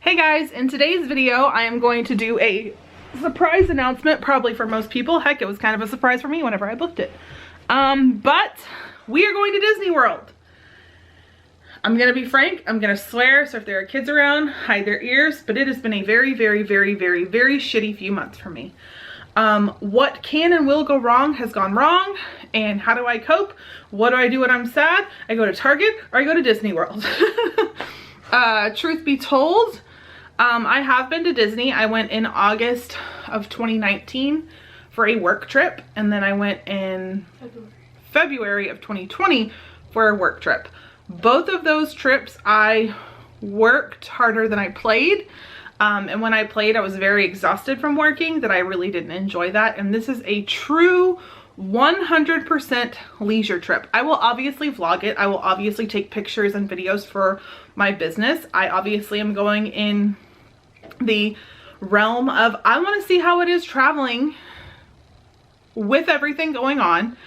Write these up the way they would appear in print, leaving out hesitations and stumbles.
Hey guys, in today's video I am going to do a surprise announcement, probably for most people. Heck, it was kind of a surprise for me whenever I booked it. But we are going to Disney World. I'm gonna be frank, I'm gonna swear, so if there are kids around, hide their ears, but it has been a very shitty few months for me. What can and will go wrong has gone wrong, and how do I cope? What do I do when I'm sad? I go to Target or I go to Disney World. Truth be told, I have been to Disney. I went in August of 2019 for a work trip, and then I went in February of 2020 for a work trip. Both of those trips I worked harder than I played, and when I played I was very exhausted from working, that I really didn't enjoy that. And this is a true 100% leisure trip. I will obviously vlog it. I will obviously take pictures and videos for my business. I obviously am going in the realm of, I want to see how it is traveling with everything going on,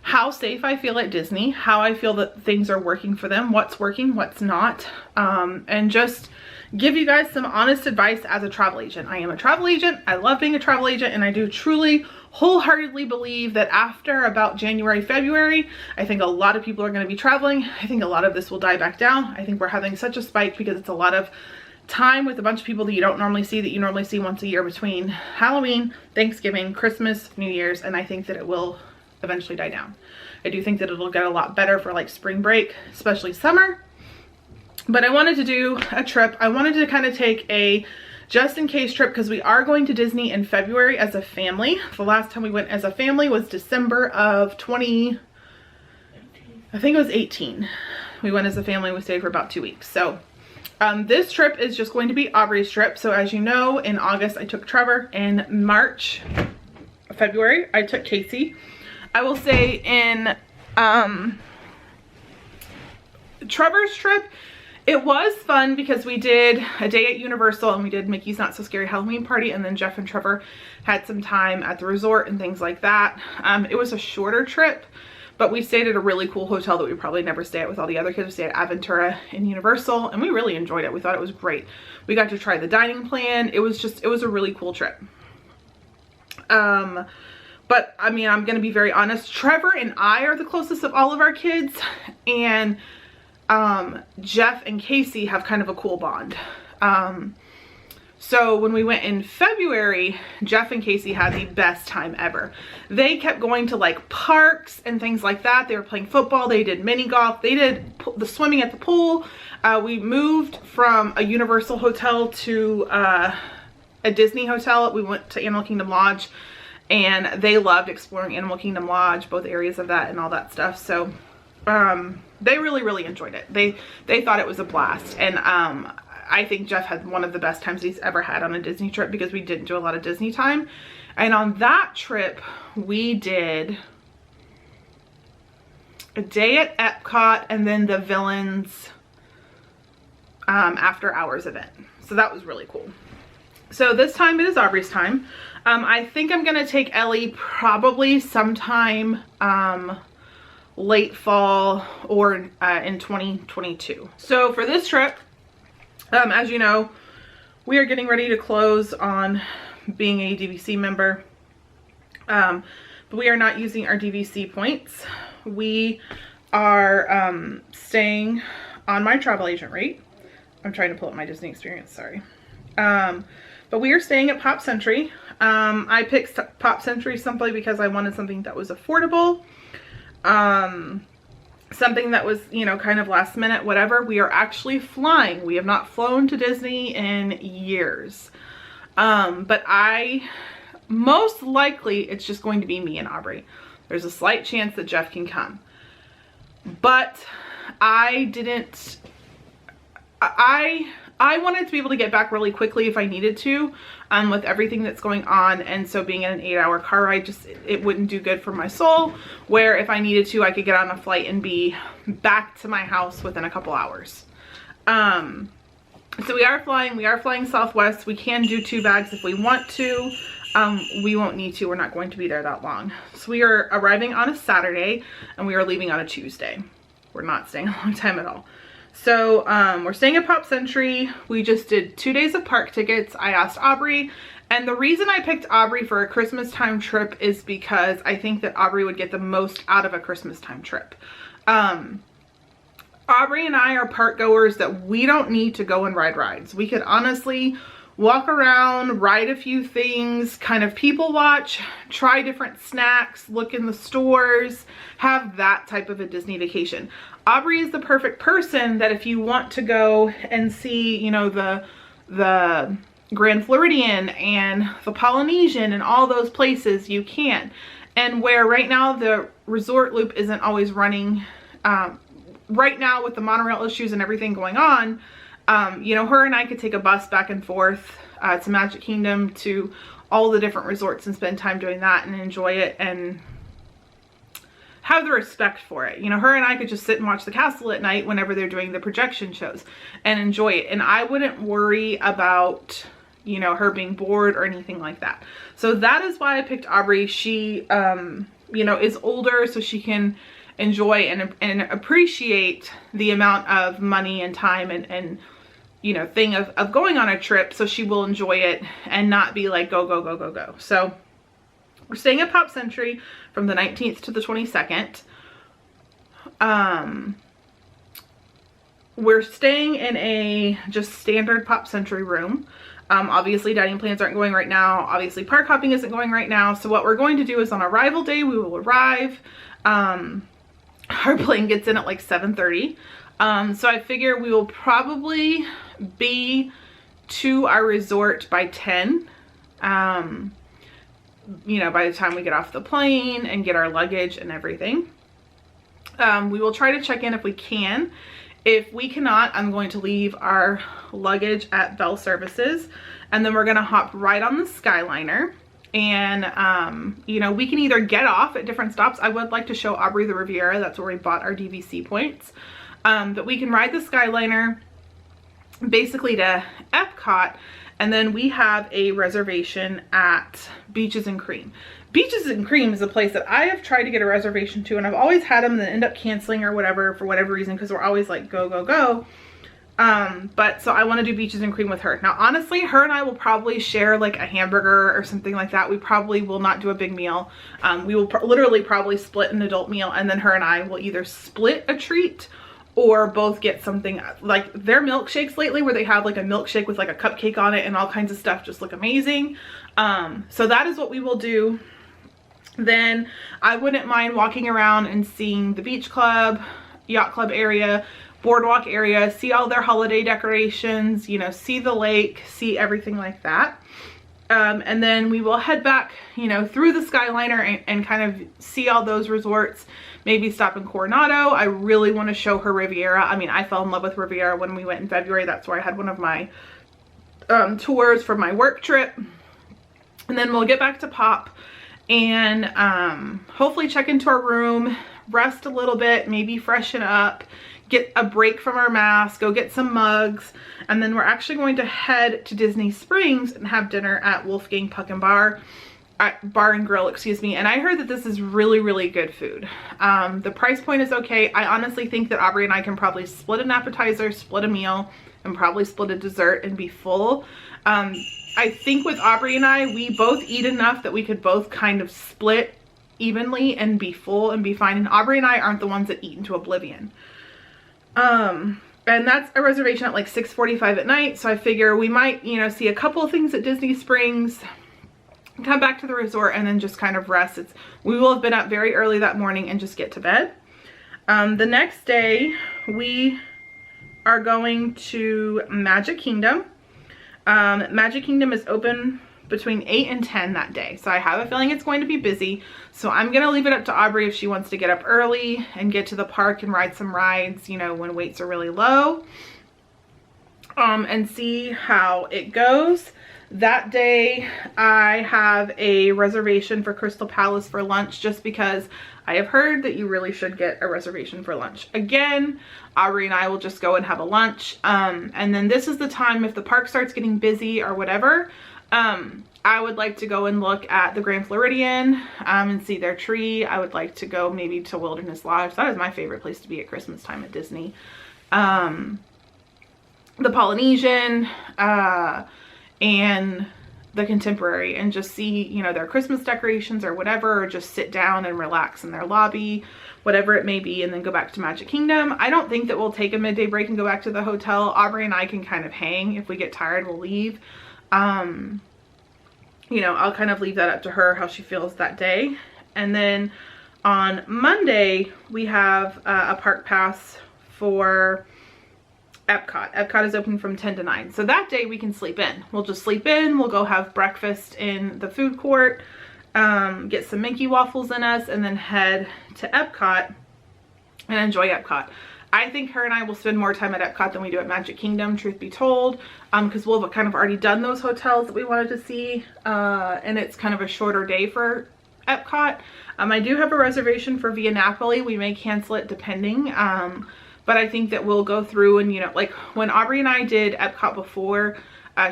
how safe I feel at Disney, how I feel that things are working for them, what's working, what's not, and just give you guys some honest advice as a travel agent. I am a travel agent. I love being a travel agent, and I do truly wholeheartedly believe that after about January, February, I think a lot of people are going to be traveling. I think a lot of this will die back down. I think we're having such a spike because it's a lot of time with a bunch of people that you don't normally see, that you normally see once a year between Halloween, Thanksgiving, Christmas, New Year's, and I think that it will eventually die down. I do think that it'll get a lot better for like spring break, especially summer. But I wanted to do a trip. I wanted to kind of take a just in case trip because we are going to Disney in February as a family. The last time we went as a family was December of 20, I think it was 18. We went as a family, we stayed for about 2 weeks. So this trip is just going to be Aubrey's trip. So as you know, in August I took Trevor, in February I took Casey. I will say in Trevor's trip, it was fun because we did a day at Universal and we did Mickey's Not So Scary Halloween Party, and then Jeff and Trevor had some time at the resort and things like that. It was a shorter trip, but we stayed at a really cool hotel that we probably never stay at with all the other kids. We stayed at Aventura in Universal, and we really enjoyed it. We thought it was great. We got to try the dining plan. It was a really cool trip. But I mean, I'm going to be very honest. Trevor and I are the closest of all of our kids, and Jeff and Casey have kind of a cool bond. So when we went in February, Jeff and Casey had the best time ever. They kept going to like parks and things like that. They were playing football. They did mini golf. They did the swimming at the pool. We moved from a Universal hotel to a Disney hotel. We went to Animal Kingdom Lodge, and they loved exploring Animal Kingdom Lodge, both areas of that and all that stuff. So they really enjoyed it. They thought it was a blast. And I think Jeff had one of the best times he's ever had on a Disney trip because we didn't do a lot of Disney time. And on that trip, we did a day at Epcot and then the Villains after hours event. So that was really cool. So this time it is Aubrey's time. I think I'm gonna take Ellie probably sometime late fall or in 2022. So for this trip, as you know, we are getting ready to close on being a DVC member, but we are not using our DVC points. We are staying on my travel agent rate. I'm trying to pull up my Disney experience, sorry. But we are staying at Pop Century. I picked Pop Century simply because I wanted something that was affordable. Something that was, you know, kind of last minute, whatever. We are actually flying. We have not flown to Disney in years. But most likely it's just going to be me and Aubrey. There's a slight chance that Jeff can come. But I wanted to be able to get back really quickly if I needed to, with everything that's going on. And so being in an 8-hour car ride, it wouldn't do good for my soul, where if I needed to, I could get on a flight and be back to my house within a couple hours. So we are flying Southwest. We can do 2 bags if we want to. We won't need to. We're not going to be there that long. So we are arriving on a Saturday and we are leaving on a Tuesday. We're not staying a long time at all. So we're staying at Pop Century. We just did 2 days of park tickets. I asked Aubrey, and the reason I picked Aubrey for a Christmas time trip is because I think that Aubrey would get the most out of a Christmas time trip. Aubrey and I are park goers that we don't need to go and ride rides. We could honestly walk around, ride a few things, kind of people watch, try different snacks, look in the stores, have that type of a Disney vacation. Aubrey is the perfect person that if you want to go and see, you know, the Grand Floridian and the Polynesian and all those places, you can. And where right now the resort loop isn't always running, right now with the monorail issues and everything going on, you know, her and I could take a bus back and forth to Magic Kingdom, to all the different resorts, and spend time doing that and enjoy it and have the respect for it. You know, her and I could just sit and watch the castle at night whenever they're doing the projection shows and enjoy it. And I wouldn't worry about, you know, her being bored or anything like that. So that is why I picked Aubrey. She, you know, is older, so she can enjoy and appreciate the amount of money and time and you know, thing of going on a trip, so she will enjoy it and not be like go, go, go, go, go. So we're staying at Pop Century from the 19th to the 22nd. We're staying in a just standard Pop Century room. Obviously dining plans aren't going right now. Obviously park hopping isn't going right now. So what we're going to do is on arrival day, we will arrive. Our plane gets in at like 7:30. So I figure we will probably be to our resort by 10. You know, by the time we get off the plane and get our luggage and everything. We will try to check in if we can. If we cannot, I'm going to leave our luggage at Bell Services, and then we're going to hop right on the Skyliner. And, you know, we can either get off at different stops. I would like to show Aubrey the Riviera. That's where we bought our DVC points. But we can ride the Skyliner basically to Epcot, and then we have a reservation at Beaches and Cream. Beaches and Cream is a place that I have tried to get a reservation to, and I've always had them and then end up canceling or whatever for whatever reason, because we're always like go, go, go. But so I want to do Beaches and Cream with her. Now, honestly, her and I will probably share like a hamburger or something like that. We probably will not do a big meal. We will literally probably split an adult meal, and then her and I will either split a treat or both get something. Like their milkshakes lately, where they have like a milkshake with like a cupcake on it and all kinds of stuff, just look amazing. So that is what we will do. Then I wouldn't mind walking around and seeing the beach club, yacht club area, boardwalk area, see all their holiday decorations, you know, see the lake, see everything like that. And then we will head back, you know, through the Skyliner and kind of see all those resorts, maybe stop in Coronado. I really want to show her Riviera. I mean, I fell in love with Riviera when we went in February. That's where I had one of my tours for my work trip. And then we'll get back to Pop and hopefully check into our room, rest a little bit, maybe freshen up, get a break from our mask, go get some mugs, and then we're actually going to head to Disney Springs and have dinner at Wolfgang Puck and Bar and Grill, excuse me. And I heard that this is really, really good food. The price point is okay. I honestly think that Aubrey and I can probably split an appetizer, split a meal, and probably split a dessert and be full. I think with Aubrey and I, we both eat enough that we could both kind of split evenly and be full and be fine. And Aubrey and I aren't the ones that eat into oblivion. And that's a reservation at like 6:45 at night. So I figure we might, you know, see a couple of things at Disney Springs, come back to the resort, and then just kind of rest. We will have been up very early that morning and just get to bed. The next day we are going to Magic Kingdom. Magic Kingdom is open between 8 and 10 that day. So I have a feeling it's going to be busy. So I'm going to leave it up to Aubrey if she wants to get up early and get to the park and ride some rides, you know, when waits are really low, and see how it goes. That day I have a reservation for Crystal Palace for lunch, just because I have heard that you really should get a reservation for lunch. Again, Aubrey and I will just go and have a lunch. And then this is the time, if the park starts getting busy or whatever, I would like to go and look at the Grand Floridian and see their tree. I would like to go maybe to Wilderness Lodge. That is my favorite place to be at Christmas time at Disney. the Polynesian, and the Contemporary, and just see, you know, their Christmas decorations or whatever, or just sit down and relax in their lobby, whatever it may be, and then go back to Magic Kingdom. I don't think that we'll take a midday break and go back to the hotel. Aubrey and I can kind of hang. If we get tired, we'll leave. You know, I'll kind of leave that up to her, how she feels that day. And then on Monday, we have a park pass for Epcot. Epcot is open from 10 to 9. So that day we can sleep in. We'll just sleep in. We'll go have breakfast in the food court, get some Mickey waffles in us, and then head to Epcot and enjoy Epcot. I think her and I will spend more time at Epcot than we do at Magic Kingdom, truth be told, because we'll have kind of already done those hotels that we wanted to see, and it's kind of a shorter day for Epcot. I do have a reservation for Via Napoli. We may cancel it depending, but I think that we'll go through and, you know, like when Aubrey and I did Epcot before,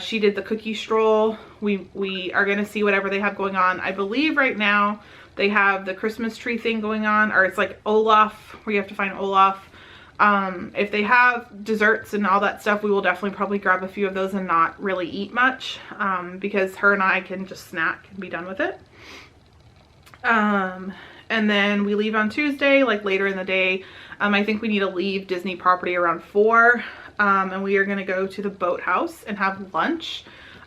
she did the cookie stroll. We are going to see whatever they have going on. I believe right now they have the Christmas tree thing going on, or it's like Olaf, where you have to find Olaf. If they have desserts and all that stuff, we will definitely probably grab a few of those and not really eat much, because her and I can just snack and be done with it. And then we leave on Tuesday, like later in the day. I think we need to leave Disney property around 4, and we are going to go to the boathouse and have lunch.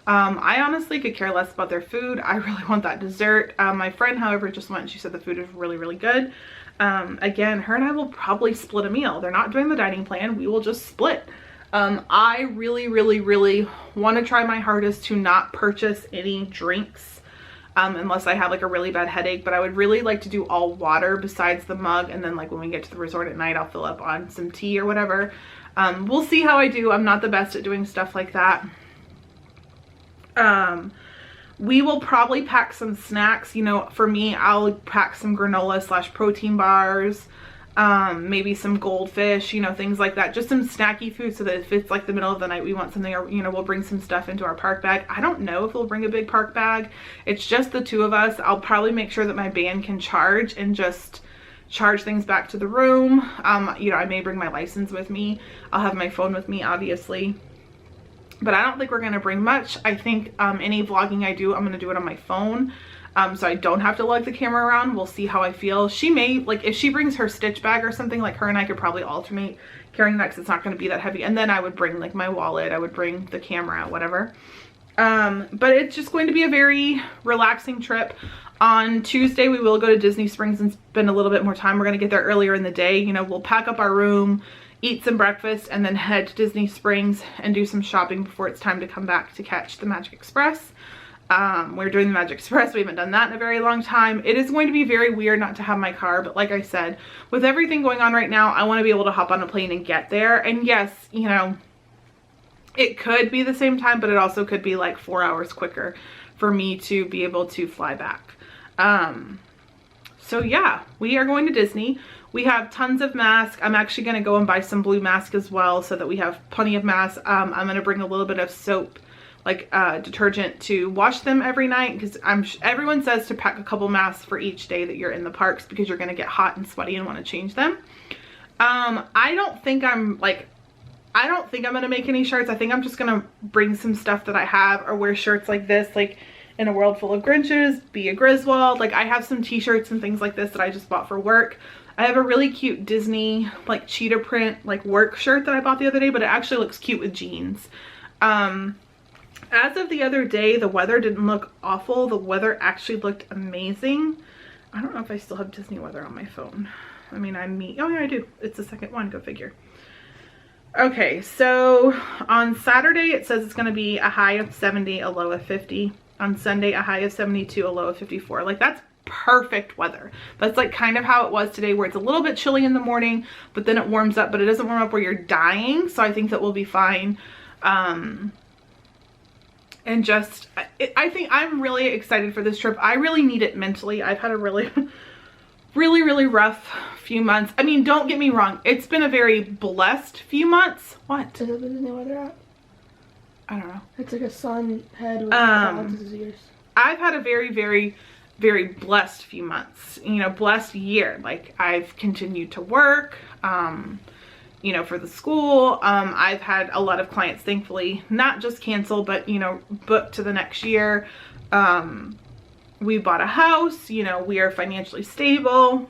I honestly could care less about their food. I really want that dessert. My friend, however, just went and she said the food is really, really good. Again, her and I will probably split a meal. They're not doing the dining plan. We will just split. I really, really, really want to try my hardest to not purchase any drinks, unless I have like a really bad headache, but I would really like to do all water besides the mug. And then like when we get to the resort at night, I'll fill up on some tea or whatever. We'll see how I do. I'm not the best at doing stuff like that. We will probably pack some snacks. You know, for me, I'll pack some granola / protein bars, maybe some goldfish, you know, things like that. Just some snacky food so that if it's like the middle of the night, we want something, or, you know, we'll bring some stuff into our park bag. I don't know if we'll bring a big park bag. It's just the two of us. I'll probably make sure that my band can charge and just charge things back to the room. You know, I may bring my license with me. I'll have my phone with me, obviously. But I don't think we're going to bring much. I think any vlogging I do, I'm going to do it on my phone. So I don't have to lug the camera around. We'll see how I feel. She may, like if she brings her Stitch bag or something, like her and I could probably alternate carrying that because it's not going to be that heavy. And then I would bring like my wallet. I would bring the camera, whatever. But it's just going to be a very relaxing trip. On Tuesday, we will go to Disney Springs and spend a little bit more time. We're going to get there earlier in the day. You know, we'll pack up our room, eat some breakfast, and then head to Disney Springs and do some shopping before it's time to come back to catch the Magic Express. We're doing the Magic Express. We haven't done that in a very long time. It is going to be very weird not to have my car, but like I said, with everything going on right now, I want to be able to hop on a plane and get there. And yes, you know, it could be the same time, but it also could be like 4 hours quicker for me to be able to fly back. So yeah, we are going to Disney. We have tons of masks. I'm actually going to go and buy some blue masks as well so that we have plenty of masks. I'm going to bring a little bit of soap, like detergent, to wash them every night, because everyone says to pack a couple masks for each day that you're in the parks because you're going to get hot and sweaty and want to change them. I don't think I'm going to make any shirts. I think I'm just going to bring some stuff that I have, or wear shirts like this, like in a world full of Grinches, be a Griswold. Like I have some t-shirts and things like this that I just bought for work. I have a really cute Disney like cheetah print like work shirt that I bought the other day, but it actually looks cute with jeans. As of the other day, the weather didn't look awful. The weather actually looked amazing. I don't know if I still have Disney weather on my phone. I mean, oh yeah, I do. It's the second one, go figure. Okay, so on Saturday it says it's going to be a high of 70, a low of 50. On Sunday, a high of 72, a low of 54. Like that's perfect weather. That's like kind of how it was today, where it's a little bit chilly in the morning, but then it warms up, but it doesn't warm up where you're dying. So I think that we'll be fine. And just, I think I'm really excited for this trip. I really need it mentally. I've had a really, really rough few months. I mean, don't get me wrong. It's been a very blessed few months. What? Is that the Disney weather app? I don't know. It's like a sun head with clouds as ears. I've had a very blessed few months, you know, blessed year. Like I've continued to work, you know, for the school. I've had a lot of clients, thankfully, not just cancel, but, you know, book to the next year. We bought a house, you know, we are financially stable.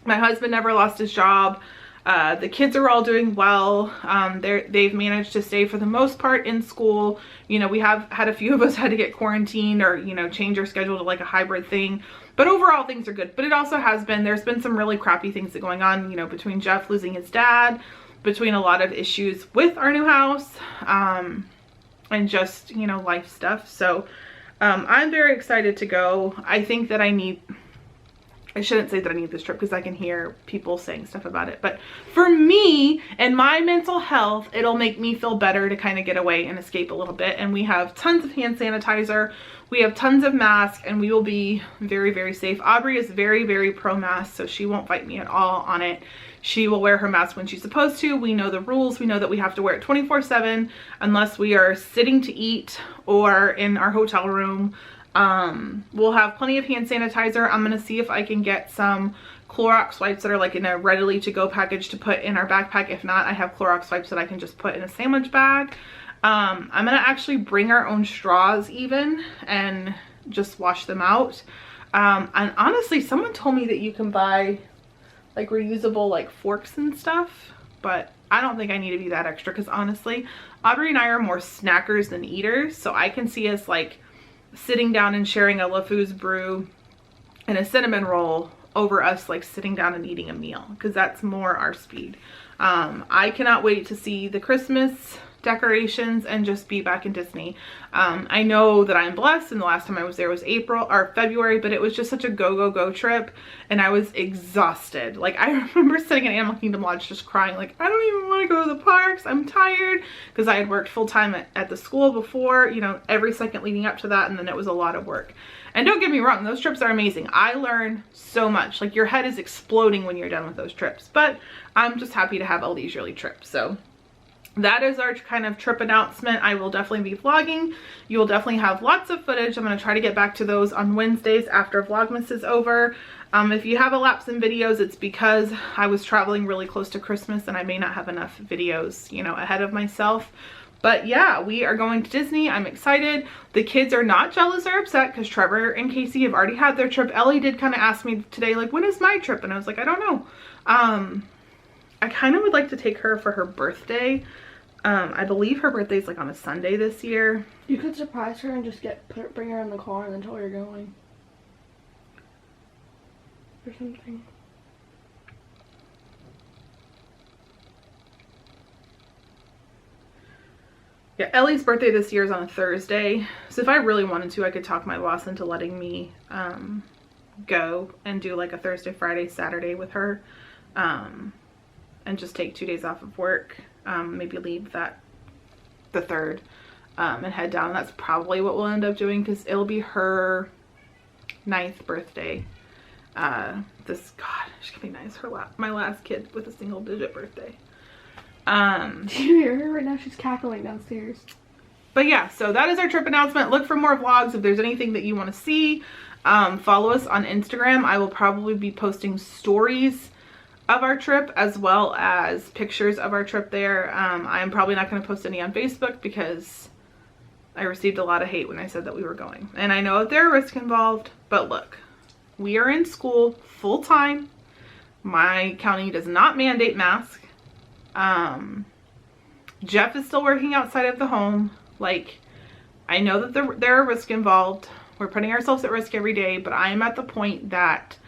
My husband never lost his job. The kids are all doing well. They've managed to stay for the most part in school. You know, we have had a few of us had to get quarantined or, you know, change our schedule to like a hybrid thing. But overall things are good. But it also has been, there's been some really crappy things that going on, you know, between Jeff losing his dad, between a lot of issues with our new house, and just, you know, life stuff. So I'm very excited to go. I think that I shouldn't say that I need this trip because I can hear people saying stuff about it. But for me and my mental health, it'll make me feel better to kind of get away and escape a little bit. And we have tons of hand sanitizer. We have tons of masks, and we will be very, very safe. Aubrey is very, very pro-mask, so she won't fight me at all on it. She will wear her mask when she's supposed to. We know the rules. We know that we have to wear it 24/7 unless we are sitting to eat or in our hotel room. We'll have plenty of hand sanitizer. I'm going to see if I can get some Clorox wipes that are like in a readily to go package to put in our backpack. If not, I have Clorox wipes that I can just put in a sandwich bag. I'm going to actually bring our own straws even and just wash them out. And honestly, someone told me that you can buy like reusable like forks and stuff, but I don't think I need to be that extra because honestly, Aubrey and I are more snackers than eaters. So I can see us like sitting down and sharing a LaFouse brew and a cinnamon roll over us like sitting down and eating a meal, because that's more our speed. I cannot wait to see the Christmas decorations and just be back in Disney. I know that I'm blessed, and the last time I was there was February, but it was just such a go trip, and I was exhausted. Like I remember sitting in Animal Kingdom Lodge just crying like, I don't even want to go to the parks, I'm tired, because I had worked full-time at the school before, you know, every second leading up to that, and then it was a lot of work. And don't get me wrong, those trips are amazing. I learn so much. Like your head is exploding when you're done with those trips, but I'm just happy to have a leisurely trip. So that is our kind of trip announcement. I will definitely be vlogging. You will definitely have lots of footage. I'm going to try to get back to those on Wednesdays after Vlogmas is over. If you have a lapse in videos, it's because I was traveling really close to Christmas and I may not have enough videos, you know, ahead of myself. But yeah, we are going to Disney. I'm excited. The kids are not jealous or upset because Trevor and Casey have already had their trip. Ellie did kind of ask me today, like, when is my trip? And I was like, I don't know. I kind of would like to take her for her birthday. I believe her birthday is like on a Sunday this year. You could surprise her and just bring her in the car and then tell her you're going. Or something. Yeah, Ellie's birthday this year is on a Thursday. So if I really wanted to, I could talk my boss into letting me go and do like a Thursday, Friday, Saturday with her. And just take 2 days off of work. Maybe leave the 3rd and head down. That's probably what we'll end up doing because it'll be her 9th birthday. God, she's gonna be nice. My last kid with a single-digit birthday. Do you hear her right now? She's cackling downstairs. But yeah, so that is our trip announcement. Look for more vlogs if there's anything that you want to see. Follow us on Instagram. I will probably be posting stories of our trip as well as pictures of our trip there. I'm probably not going to post any on Facebook because I received a lot of hate when I said that we were going. And I know that there are risks involved, but look, we are in school full-time. My county does not mandate masks. Jeff is still working outside of the home. Like, I know that there are risks involved. We're putting ourselves at risk every day, but I am at the point that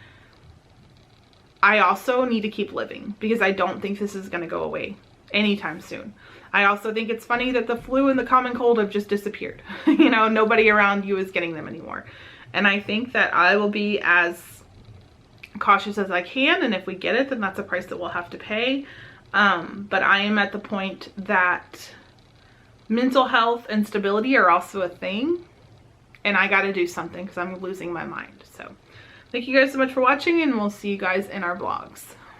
I also need to keep living because I don't think this is going to go away anytime soon. I also think it's funny that the flu and the common cold have just disappeared. You know, nobody around you is getting them anymore. And I think that I will be as cautious as I can, and if we get it, then that's a price that we'll have to pay. But I am at the point that mental health and stability are also a thing, and I got to do something because I'm losing my mind. So thank you guys so much for watching, and we'll see you guys in our vlogs.